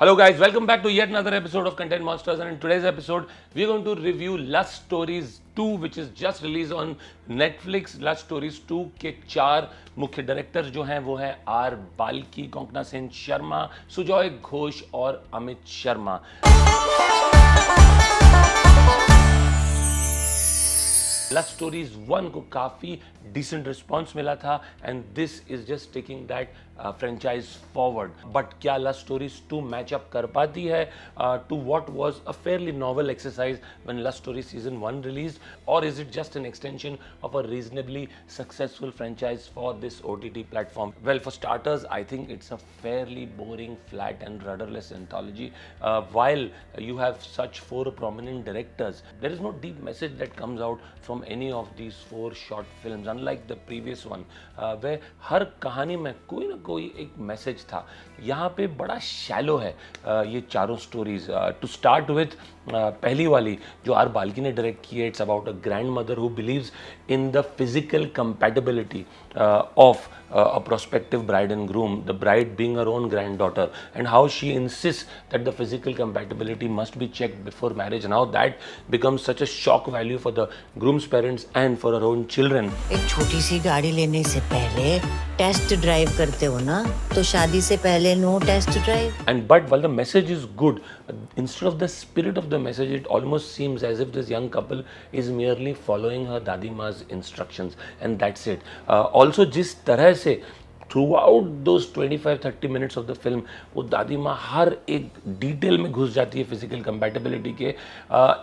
Hello guys, welcome back to yet another episode of Content Monsters, and in today's episode we're going to review Lust Stories 2 which is just released on Netflix. Lust Stories 2 के 4 मुख्य directors जो हैं वो हैं are Balki, Konkona Sen Sharma, Sujoy Ghosh और Amit Sharma. Lust stories 1 को काफ़ी decent response मिला था and this is just taking that franchise forward. But क्या लस्ट स्टोरीज 2 मैच अप कर पाती है to what was a fairly novel exercise when Lust Story season 1 released, और is it just an extension of a reasonably successful franchise for this OTT platform? Well, for starters, I think it's a fairly boring, flat and rudderless anthology. While you have such 4 prominent directors, there is no deep message that comes out from any of these 4 short films, unlike the previous one, where हर कहानी में कोई ना कोई एक message था. यहाँ पे बड़ा शैलो है ये चारों स्टोरीज. टू स्टार्ट विथ पहली वाली जो आर बाल्की ने डायरेक्ट की है, it's about a grand mother who believes in the physical compatibility of a prospective bride and groom, the bride being her own granddaughter, and how she insists that the physical compatibility must be checked before marriage, and how that becomes such a shock value for the groom's parents and for her own children. एक छोटी सी गाड़ी लेने से पहले test drive करते हो ना, तो शादी से पहले no test drive. And but while the message is good, instead of the spirit of the message, it almost seems as if this young couple is merely following her dadi ma's instructions and that's it. Also जिस तरह से through out those 25-30 minutes of the film वो दादी माँ हर एक detail में घुस जाती है फिजिकल कंपैटिबिलिटी के.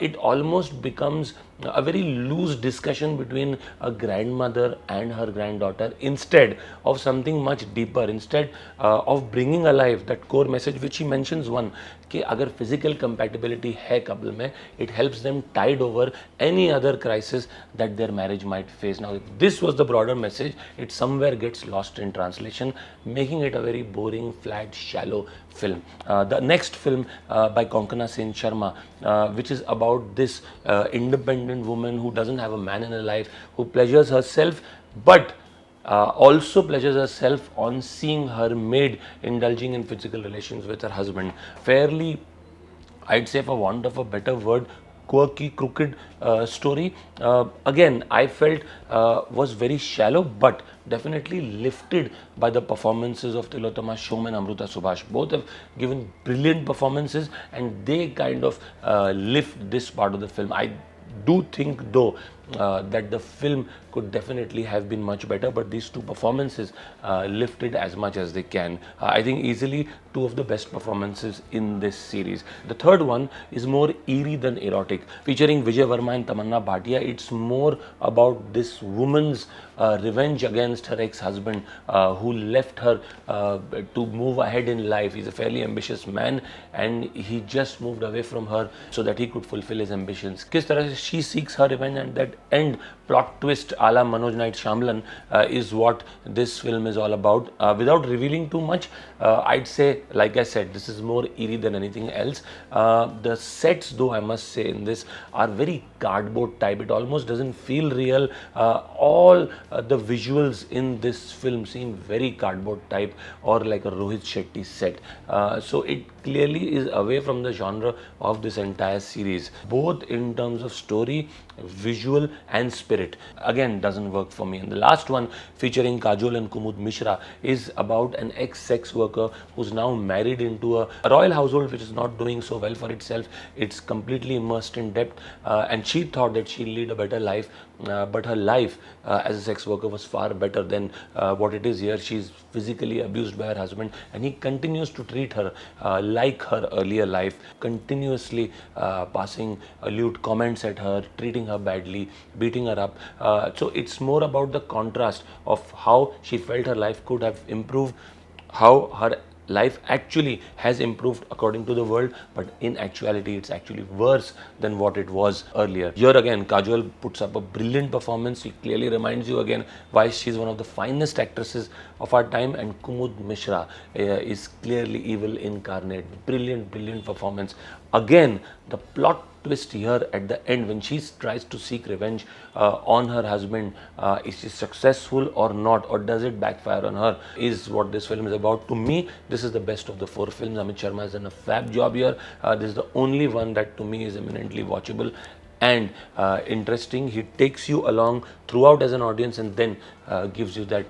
It almost becomes a very loose discussion between a grandmother and her granddaughter instead of something much deeper, instead of bringing alive that core message which he mentions one कि अगर physical compatibility है couple में, it helps them tide over any other crisis that their marriage might face. Now if this was the broader message, it somewhere gets lost in translation, making it a very boring, flat, shallow film. The next film by Konkana Sen Sharma, which is about this independent woman who doesn't have a man in her life, who pleasures herself but also pleasures herself on seeing her maid indulging in physical relations with her husband. Fairly, I'd say, for want of a better word, quirky, crooked story. Again, I felt was very shallow, but definitely lifted by the performances of Tillotama Shome and Amruta Subhash. Both have given brilliant performances, and they kind of lift this part of the film. I do think though that the film could definitely have been much better, but these 2 performances lifted as much as they can. I think easily 2 of the best performances in this series. The third one is more eerie than erotic, featuring Vijay Verma and Tamanna Bhatia. It's more about this woman's revenge against her ex-husband who left her to move ahead in life. He's a fairly ambitious man and he just moved away from her so that he could fulfill his ambitions. किस तरह से she seeks her revenge, and that end plot twist a la Manoj Knight Shyamalan is what this film is all about. Without revealing too much, I'd say, like I said, this is more eerie than anything else. The sets, though, I must say, in this are very cardboard type. It almost doesn't feel real. All the visuals in this film seem very cardboard type or like a Rohit Shetty set. So it clearly is away from the genre of this entire series, both in terms of story, visual and spirit. Again, doesn't work for me. And the last one, featuring Kajol and Kumud Mishra, is about an ex-sex worker who's now married into a royal household which is not doing so well for itself. It's completely immersed in debt, and she thought that she'll lead a better life, but her life as a sex worker was far better than what it is here. She's physically abused by her husband, and he continues to treat her like her earlier life, continuously passing lewd comments at her, treating her badly, beating her up. So it's more about the contrast of how she felt her life could have improved, how her life actually has improved according to the world, but in actuality it's actually worse than what it was earlier. Here again, Kajol puts up a brilliant performance. She clearly reminds you again why she's one of the finest actresses of our time, and Kumud Mishra is clearly evil incarnate. Brilliant performance. Again, the plot twist here at the end when she tries to seek revenge on her husband. Is she successful or not, or does it backfire on her, is what this film is about. To me, this is the best of the 4 films. Amit Sharma has done a fab job here. This is the only one that to me is eminently watchable and interesting. He takes you along throughout as an audience and then gives you that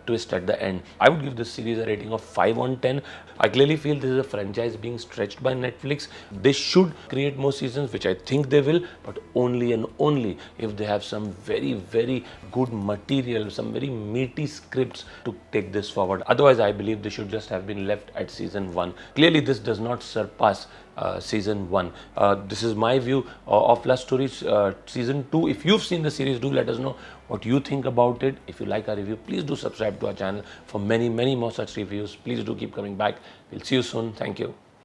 twist at the end. I would give this series a rating of 5 on 10. I clearly feel this is a franchise being stretched by Netflix. They should create more seasons, which I think they will, but only and only if they have some very, very good material, some very meaty scripts to take this forward. Otherwise, I believe they should just have been left at season 1. Clearly, this does not surpass season 1. This is my view of Love Stories season 2. If you've seen the series, do let us know what you think about it. If you like our review, please do subscribe to our channel for many, many more such reviews. Please do keep coming back. We'll see you soon. Thank you.